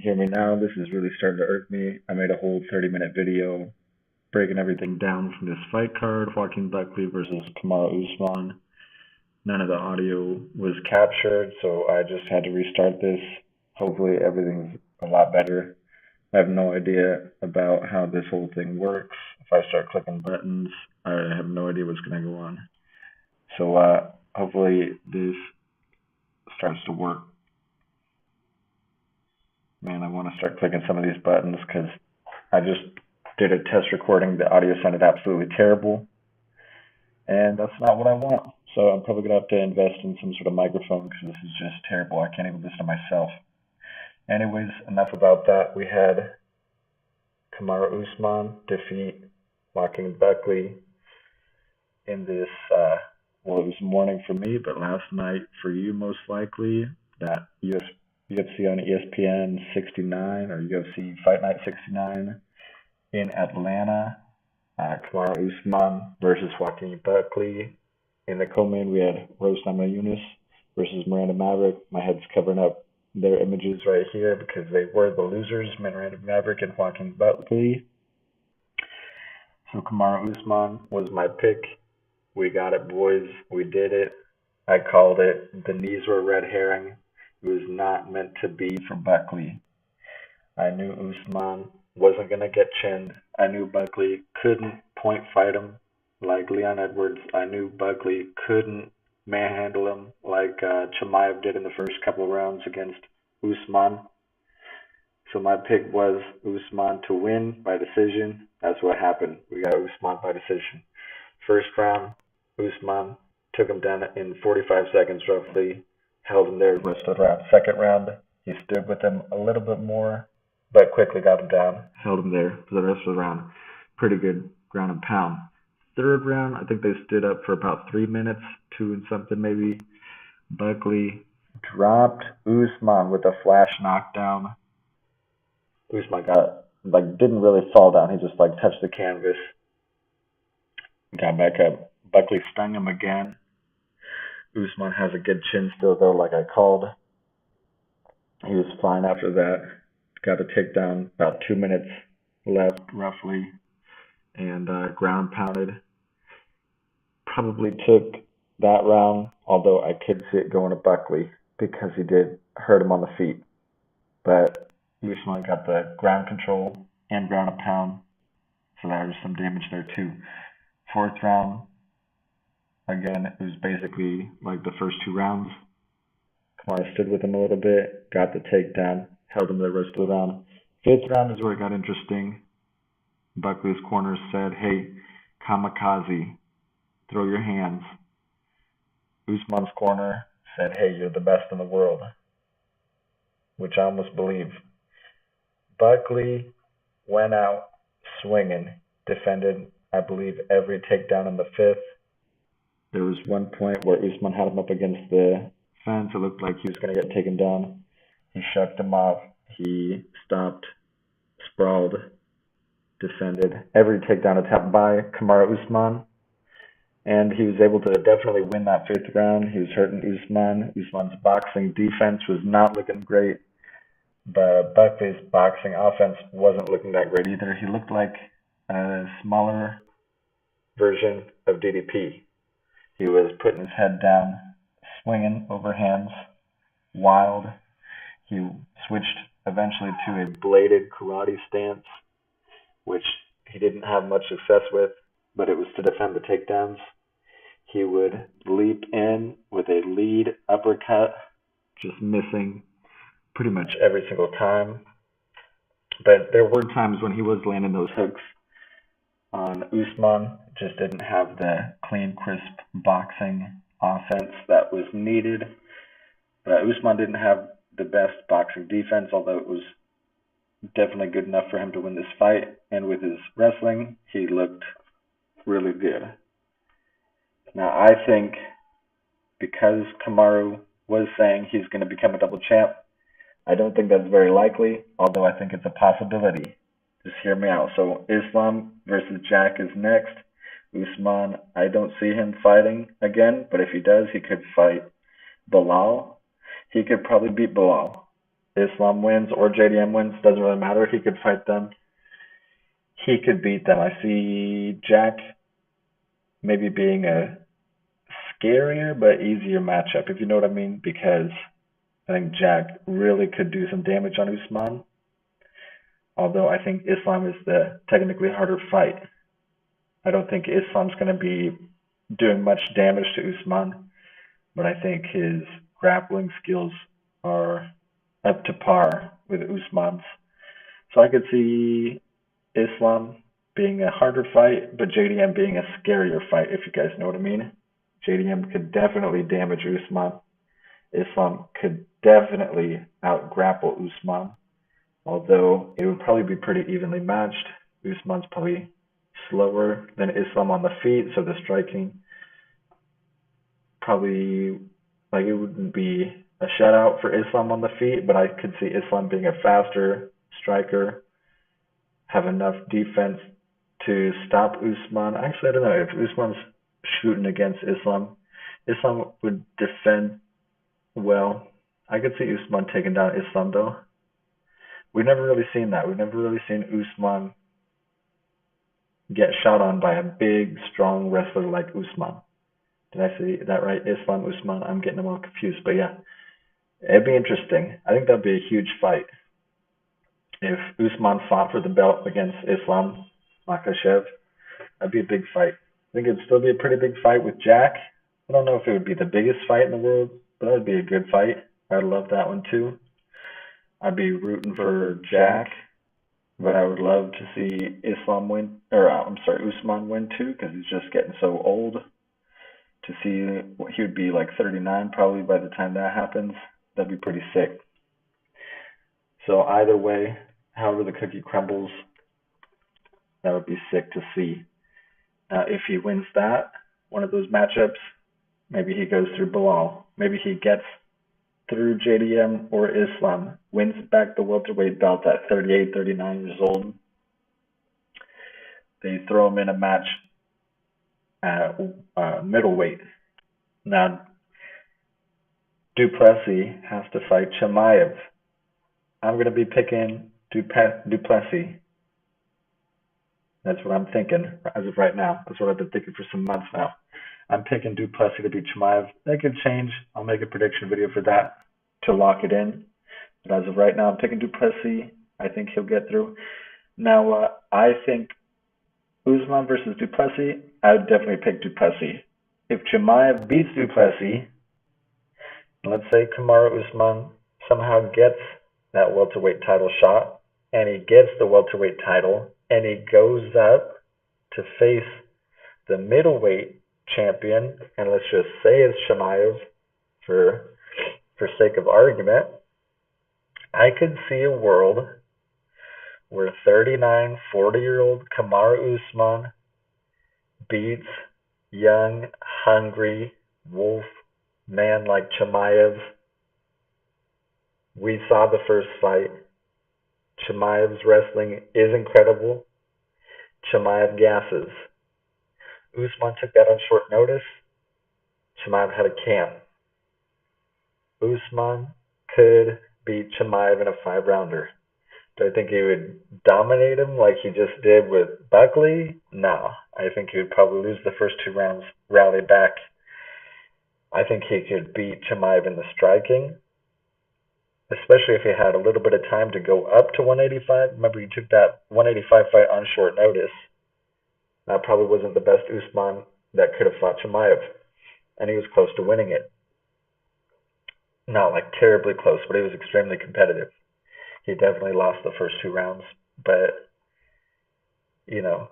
hear me now? This is really starting to irk me. I made a whole 30-minute video breaking everything down from this fight card, Joaquin Buckley versus Kamaru Usman. None of the audio was captured, so I just had to restart this. Hopefully everything's a lot better. I have no idea about how this whole thing works. If I start clicking buttons, I have no idea what's going to go on. So hopefully this starts to work. Man, I want to start clicking some of these buttons because I just did a test recording. The audio sounded absolutely terrible, and that's not what I want. So I'm probably going to have to invest in some sort of microphone because this is just terrible. I can't even listen to myself. Anyways, enough about that. We had Kamaru Usman defeat Joaquin Buckley in this, well, it was morning for me, but last night for you most likely, that UFC on ESPN 69 or UFC Fight Night 69 in Atlanta. Kamaru Usman versus Joaquin Buckley. In the co-main, we had Usman versus Miranda Maverick. My head's covering up their images right here because they were the losers, Miranda Maverick and Joaquin Buckley. So Kamaru Usman was my pick. We got it, boys. We did it. I called it. The knees were red herring. It was not meant to be for Buckley. I knew Usman wasn't going to get chinned. I knew Buckley couldn't point fight him like Leon Edwards. I knew Buckley couldn't manhandle him like Chimaev did in the first couple of rounds against Usman. So my pick was Usman to win by decision. That's what happened. We got Usman by decision. First round, Usman took him down in 45 seconds roughly. Held him there the rest of the round. Second round, he stood with him a little bit more, but quickly got him down. Held him there for the rest of the round. Pretty good ground and pound. Third round, I think they stood up for about 3 minutes, 2 and something maybe. Buckley dropped Usman with a flash knockdown. Usman didn't really fall down. He just touched the canvas. Got back up. Buckley stung him again. Usman has a good chin still, though, like I called. He was fine after that. Got a takedown, about 2 minutes left, roughly, and ground pounded. Probably took that round, although I could see it going to Buckley because he did hurt him on the feet. But Usman got the ground control and ground and pound, so there was some damage there, too. Fourth round, again, it was basically like the first 2 rounds. Kamaru stood with him a little bit, got the takedown, held him the rest of the round. Fifth round is where it got interesting. Buckley's corner said, "Hey, kamikaze, throw your hands." Usman's corner said, "Hey, you're the best in the world," which I almost believe. Buckley went out swinging, defended, I believe, every takedown in the fifth. There was one point where Usman had him up against the fence. It looked like he was going to get taken down. He shucked him off. He stopped, sprawled, defended every takedown attempt by Kamaru Usman. And he was able to definitely win that fifth round. He was hurting Usman. Usman's boxing defense was not looking great. But Buckley's boxing offense wasn't looking that great either. He looked like a smaller version of DDP. He was putting his head down, swinging overhands, wild. He switched eventually to a bladed karate stance, which he didn't have much success with, but it was to defend the takedowns. He would leap in with a lead uppercut, just missing pretty much every single time. But there were times when he was landing those hooks on Usman. Just didn't have the clean, crisp boxing offense that was needed. But Usman didn't have the best boxing defense, although it was definitely good enough for him to win this fight. And with his wrestling, he looked really good. Now, I think because Kamaru was saying he's going to become a double champ, I don't think that's very likely, although I think it's a possibility. Just hear me out. So Islam versus Jack is next. Usman, I don't see him fighting again, but if he does, he could fight Bilal. He could probably beat Bilal. Islam wins or JDM wins, doesn't really matter. He could fight them. He could beat them. I see Jack maybe being a scarier but easier matchup, if you know what I mean, because I think Jack really could do some damage on Usman, although I think Islam is the technically harder fight. I don't think Islam's going to be doing much damage to Usman, but I think his grappling skills are up to par with Usman's. So I could see Islam being a harder fight, but JDM being a scarier fight, if you guys know what I mean. JDM could definitely damage Usman. Islam could definitely out-grapple Usman, although it would probably be pretty evenly matched. Usman's probably slower than Islam on the feet, so the striking probably, like, it wouldn't be a shutout for Islam on the feet, but I could see Islam being a faster striker, have enough defense to stop Usman. Actually, I don't know if Usman's shooting against Islam. Islam would defend well. I could see Usman taking down Islam though. We've never really seen that. We've never really seen Usman get shot on by a big, strong wrestler like Usman. Did I say that right? Islam, Usman. I'm getting them all confused, but yeah, it'd be interesting. I think that'd be a huge fight if Usman fought for the belt against Islam Makhachev. That'd be a big fight. I think it'd still be a pretty big fight with Jack. I don't know if it would be the biggest fight in the world, but that would be a good fight. I'd love that one too. I'd be rooting for Jack, but I would love to see Islam win, or Usman win too, because he's just getting so old. To see what he would be like 39 probably by the time that happens, that'd be pretty sick. So either way, however the cookie crumbles, that would be sick to see. Now, if he wins that, one of those matchups, maybe he goes through Bilal. Maybe he gets through JDM or Islam, wins back the welterweight belt at 38, 39 years old. They throw him in a match at middleweight. Now, Duplessis has to fight Chimaev. I'm going to be picking Duplessis. That's what I'm thinking as of right now. That's what I've been thinking for some months now. I'm picking Duplessis to beat Chimaev. That could change. I'll make a prediction video for that to lock it in. But as of right now, I'm picking Duplessis. I think he'll get through. Now, I think Usman versus Duplessis, I would definitely pick Duplessis. If Chimaev beats Duplessis, let's say Kamaru Usman somehow gets that welterweight title shot, and he gets the welterweight title, and he goes up to face the middleweight champion, and let's just say it's Chimaev for sake of argument, I could see a world where 39, 40-year-old Kamaru Usman beats young, hungry, wolf man like Chimaev. We saw the first fight. Chimaev's wrestling is incredible. Chimaev gasses. Usman took that on short notice. Chimaev had a camp. Usman could beat Chimaev in a 5-rounder. Do I think he would dominate him like he just did with Buckley? No. I think he would probably lose the first 2 rounds, rally back. I think he could beat Chimaev in the striking, especially if he had a little bit of time to go up to 185. Remember, he took that 185 fight on short notice. That probably wasn't the best Usman that could have fought Chimaev, and he was close to winning it. Not like terribly close, but he was extremely competitive. He definitely lost the first 2 rounds, but, you know,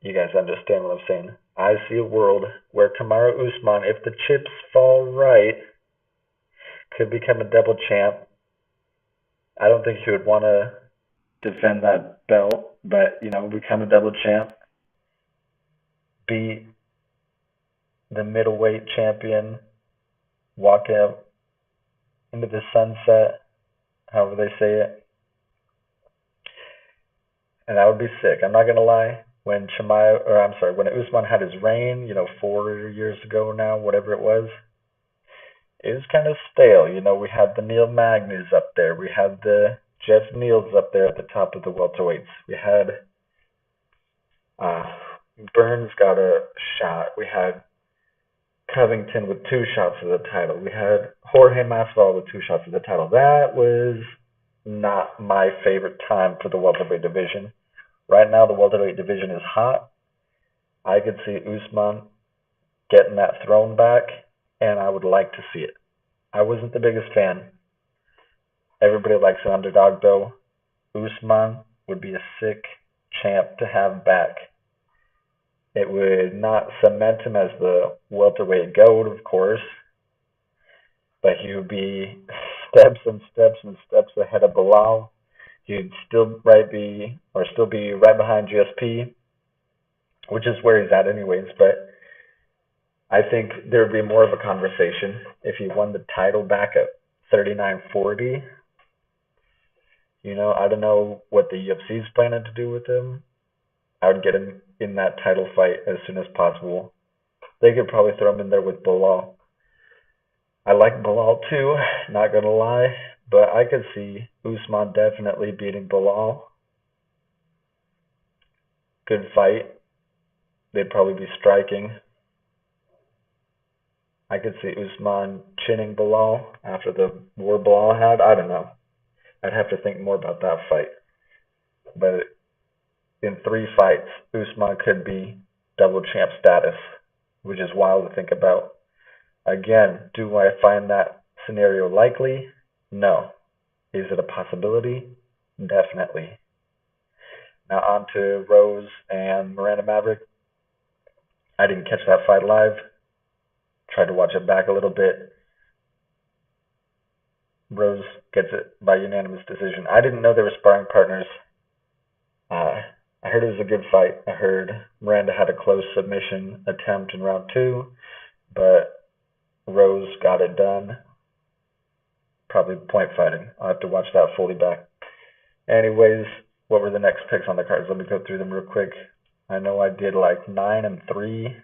you guys understand what I'm saying. I see a world where Kamaru Usman, if the chips fall right, could become a double champ. I don't think he would want to defend that belt, but, you know, become a double champ, beat the middleweight champion, walk out into the sunset, however they say it. And that would be sick. I'm not going to lie. When when Usman had his reign, 4 years ago now, whatever it was, it was kind of stale. You know, we had the Neil Magnus up there. We had the Jeff Neals up there at the top of the welterweights. We had uh, Burns got a shot. We had Covington with 2 shots at the title. We had Jorge Masvidal with 2 shots at the title. That was not my favorite time for the welterweight division. Right now, the welterweight division is hot. I could see Usman getting that throne back, and I would like to see it. I wasn't the biggest fan. Everybody likes an underdog, though. Usman would be a sick champ to have back. It would not cement him as the welterweight GOAT, of course, but he would be steps and steps and steps ahead of Bilal. He'd still be right behind GSP, which is where he's at anyways. But I think there would be more of a conversation if he won the title back at 39-40. You know, I don't know what the UFC is planning to do with him. I would get him in that title fight as soon as possible. They could probably throw him in there with Bilal. I like Bilal too, not gonna lie, but I could see Usman definitely beating Bilal. Good fight. They'd probably be striking. I could see Usman chinning Bilal after the war Bilal had. I don't know. I'd have to think more about that fight. But in 3 fights, Usman could be double champ status, which is wild to think about. Again, do I find that scenario likely? No. Is it a possibility? Definitely. Now on to Rose and Miranda Maverick. I didn't catch that fight live. Tried to watch it back a little bit. Rose gets it by unanimous decision. I didn't know they were sparring partners. I heard it was a good fight. I heard Miranda had a close submission attempt in round 2, but Rose got it done. Probably point fighting. I'll have to watch that fully back. Anyways, what were the next picks on the cards? Let me go through them real quick. I know I did like 9 and 3.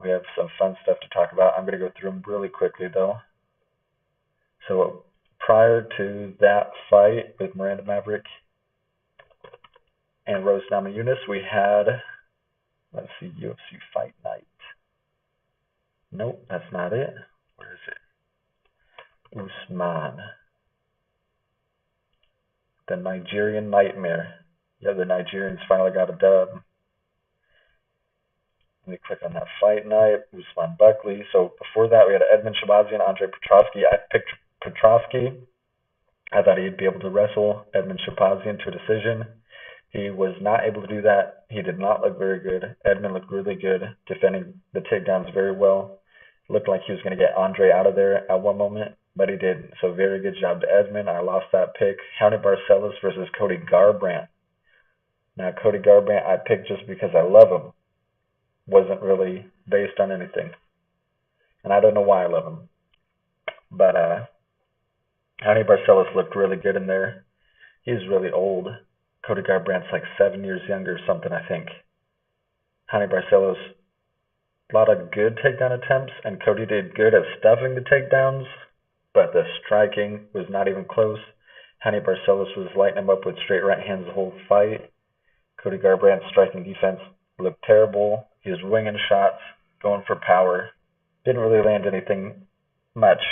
We have some fun stuff to talk about. I'm going to go through them really quickly, though. So prior to that fight with Miranda Maverick and Rose Namajunas, we had, let's see, UFC Fight Night. Nope, that's not it. Where is it? Usman. The Nigerian Nightmare. Yeah, the Nigerians finally got a dub. Let me click on that fight night. Usman Buckley. So before that, we had Edmund Shabazi and Andre Petrosky. I picked Petrosky. I thought he'd be able to wrestle Edmund Shabazi into a decision. He was not able to do that. He did not look very good. Edmund looked really good, defending the takedowns very well. Looked like he was going to get Andre out of there at one moment, but he didn't. So very good job to Edmund. I lost that pick. Johnny Barcelos versus Cody Garbrandt. Now, Cody Garbrandt I picked just because I love him. Wasn't really based on anything. And I don't know why I love him. But Johnny Barcelos looked really good in there. He's really old. Cody Garbrandt's like 7 years younger or something, I think. Johnny Barcelos, a lot of good takedown attempts, and Cody did good at stuffing the takedowns, but the striking was not even close. Johnny Barcelos was lighting him up with straight right hands the whole fight. Cody Garbrandt's striking defense looked terrible. He was winging shots, going for power. Didn't really land anything much.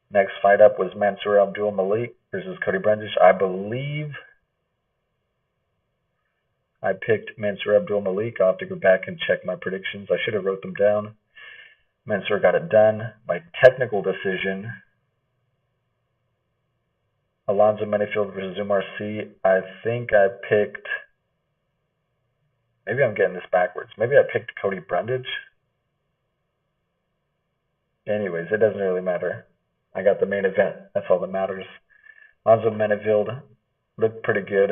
Next fight up was Mansour Abdul Malik versus Cody Brundage. I believe I picked Mansour Abdul Malik. I'll have to go back and check my predictions. I should have wrote them down. Mansour got it done by technical decision. Alonzo Menifield versus Umar C. I think I picked, maybe I'm getting this backwards. Maybe I picked Cody Brundage. Anyways, it doesn't really matter. I got the main event. That's all that matters. Alonzo Menifield looked pretty good.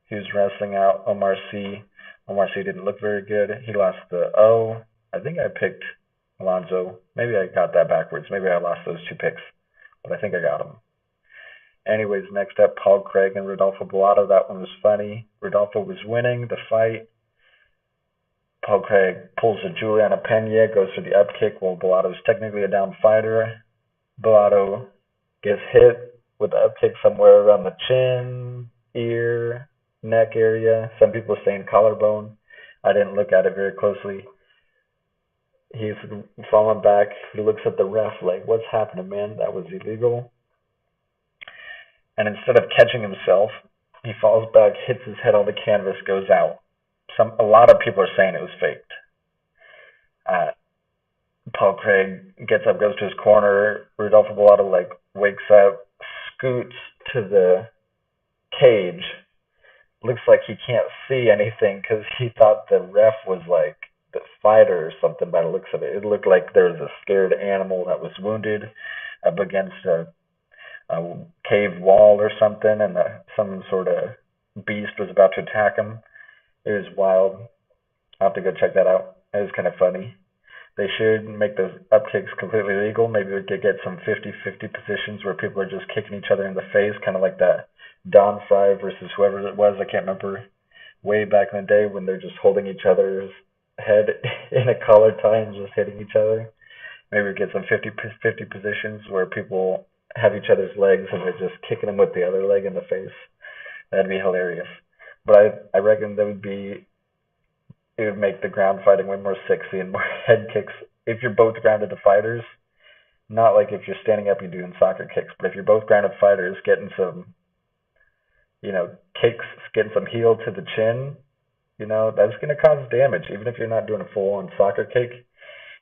He was wrestling out Omar C. Omar C. didn't look very good. He lost the O. I think I picked Alonzo. Maybe I got that backwards. Maybe I lost those 2 picks. But I think I got them. Anyways, next up, Paul Craig and Rodolfo Bellato. That one was funny. Rodolfo was winning the fight. Paul Craig pulls a Juliana Pena, goes for the up kick while Bellato's technically a down fighter. Bellato gets hit with the up kick somewhere around the chin, ear, neck area. Some people are saying collarbone. I didn't look at it very closely. He's falling back. He looks at the ref like, what's happening, man? That was illegal. And instead of catching himself, he falls back, hits his head on the canvas, goes out. A lot of people are saying it was faked. Paul Craig gets up, goes to his corner. Rodolfo Bellato wakes up, scoots to the cage. Looks like he can't see anything because he thought the ref was like the fighter or something by the looks of it. It looked like there was a scared animal that was wounded up against a cave wall or something, and some sort of beast was about to attack him. It was wild. I'll have to go check that out. It was kind of funny. They should make those up kicks completely legal. Maybe we could get some 50-50 positions where people are just kicking each other in the face, kind of like that Don Fry versus whoever it was. I can't remember. Way back in the day when they're just holding each other's head in a collar tie and just hitting each other. Maybe we get some 50-50 positions where people have each other's legs and they're just kicking them with the other leg in the face. That'd be hilarious. But I reckon it would make the ground fighting way more sexy and more head kicks if you're both grounded fighters. Not like if you're standing up, you're doing soccer kicks, but if you're both grounded fighters, getting some, kicks, getting some heel to the chin, that's going to cause damage. Even if you're not doing a full-on soccer kick,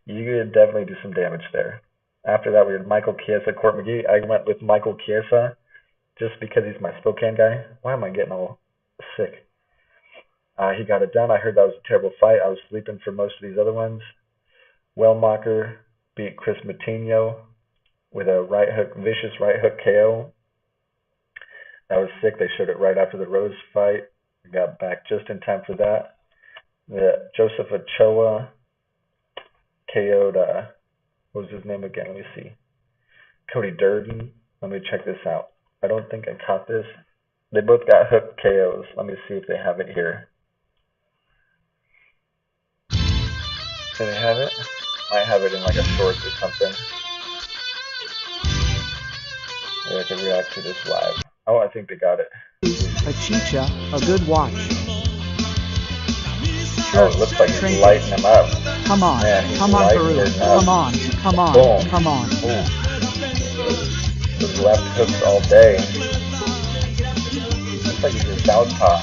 you could definitely do some damage there. After that, we had Michael Chiesa, Court McGee. I went with Michael Chiesa just because he's my Spokane guy. Why am I getting all sick? He got it done. I heard that was a terrible fight. I was sleeping for most of these other ones. Wellmacher beat Chris Matinho with a vicious right hook KO. That was sick. They showed it right after the Rose fight. I got back just in time for that. The Joseph Ochoa KO'd, what was his name again? Let me see. Cody Durden. Let me check this out. I don't think I caught this. They both got hook KOs. Let me see if they have it here. Do they have it? Might have it in like a short or something. Maybe I can react to this live. Oh, I think they got it. cTiê, a good watch. Oh, it looks like he's lighting them up. Come on, Man, come on, Peru. Come on, come on, boom. come on. Ooh. Those left hooks all day. Looks like he's a southpaw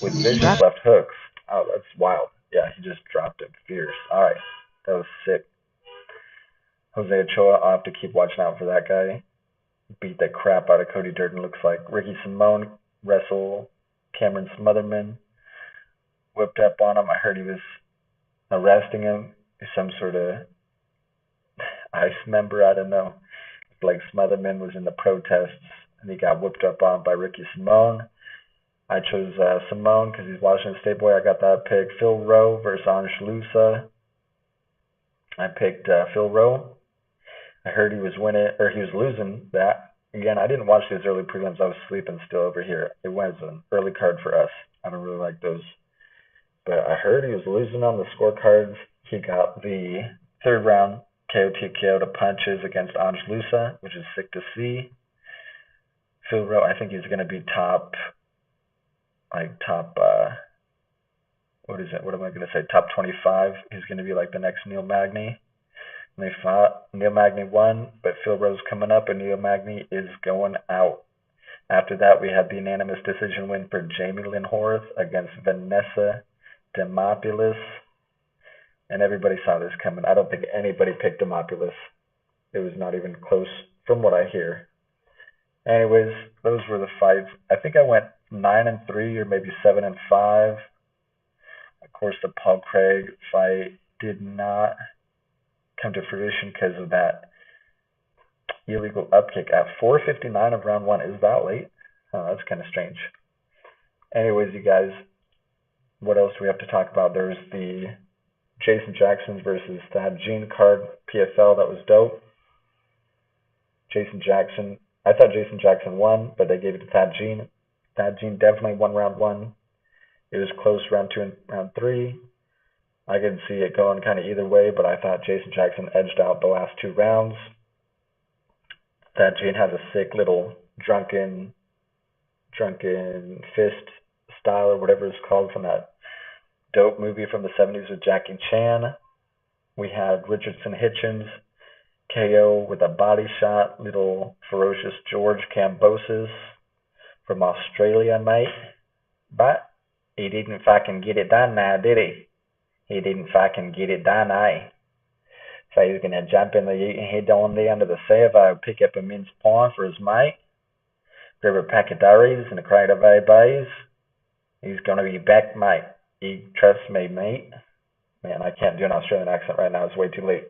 with vicious left hooks. Oh, that's wild. Yeah, he just dropped it fierce. Alright, that was sick. Jose Ochoa, I'll have to keep watching out for that guy. Beat the crap out of Cody Durden, looks like. Ricky Simone wrestled Cameron Smotherman. Whipped up on him. I heard he was arresting him. Some sort of ICE member, I don't know. Like Smotherman was in the protests and he got whipped up on by Ricky Simone. I chose Simone because he's Washington State boy. I got that pick. Phil Rowe versus Ange Lusa. I picked Phil Rowe. I heard he was losing that. Again, I didn't watch these early prelims. I was sleeping still over here. It was an early card for us. I don't really like those. But I heard he was losing on the scorecards. He got the third round KO TKO to punches against Ange Lusa, which is sick to see. Phil Rowe, I think he's going to be top, top 25. He's going to be like the next Neil Magny. And they fought. Neil Magny won, but Phil Rowe's coming up, and Neil Magny is going out. After that, we had the unanimous decision win for Jamie Lynn Horth against Vanessa Demopoulos. And everybody saw this coming. I don't think anybody picked Demopoulos. It was not even close from what I hear. Anyways, those were the fights. I think I went 9-3 or maybe 7-5. Of course, the Paul Craig fight did not come to fruition because of that illegal upkick at 4:59 of round one. Is that late? Oh, that's kind of strange. Anyways, you guys, what else do we have to talk about? There's the Jason Jackson versus Thad Jean card PFL. That was dope. I thought Jason Jackson won, but they gave it to Thad Jean. Thad Jean definitely won round one. It was close round two and round three. I could see it going kind of either way, but I thought Jason Jackson edged out the last 2 rounds. That Gene has a sick little drunken fist style or whatever it's called from that dope movie from the 70s with Jackie Chan. We had Richardson Hitchens KO with a body shot, little ferocious George Kambosos from Australia, mate. But he didn't fucking get it done now, did he? He didn't fucking get it done, eh? So he's going to jump in the ute and head on down to the servo, pick up a mince pie for his mate, grab a pack of durries and a crate of ABs. He's going to be back, mate. You trust me, mate. Man, I can't do an Australian accent right now. It's way too late.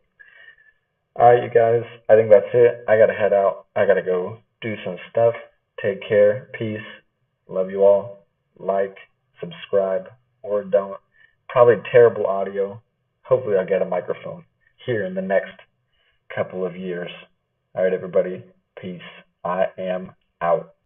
Alright, you guys. I think that's it. I got to head out. I got to go do some stuff. Take care. Peace. Love you all. Like, subscribe, or don't. Probably terrible audio. Hopefully I'll get a microphone here in the next couple of years. Alright, everybody. Peace. I am out.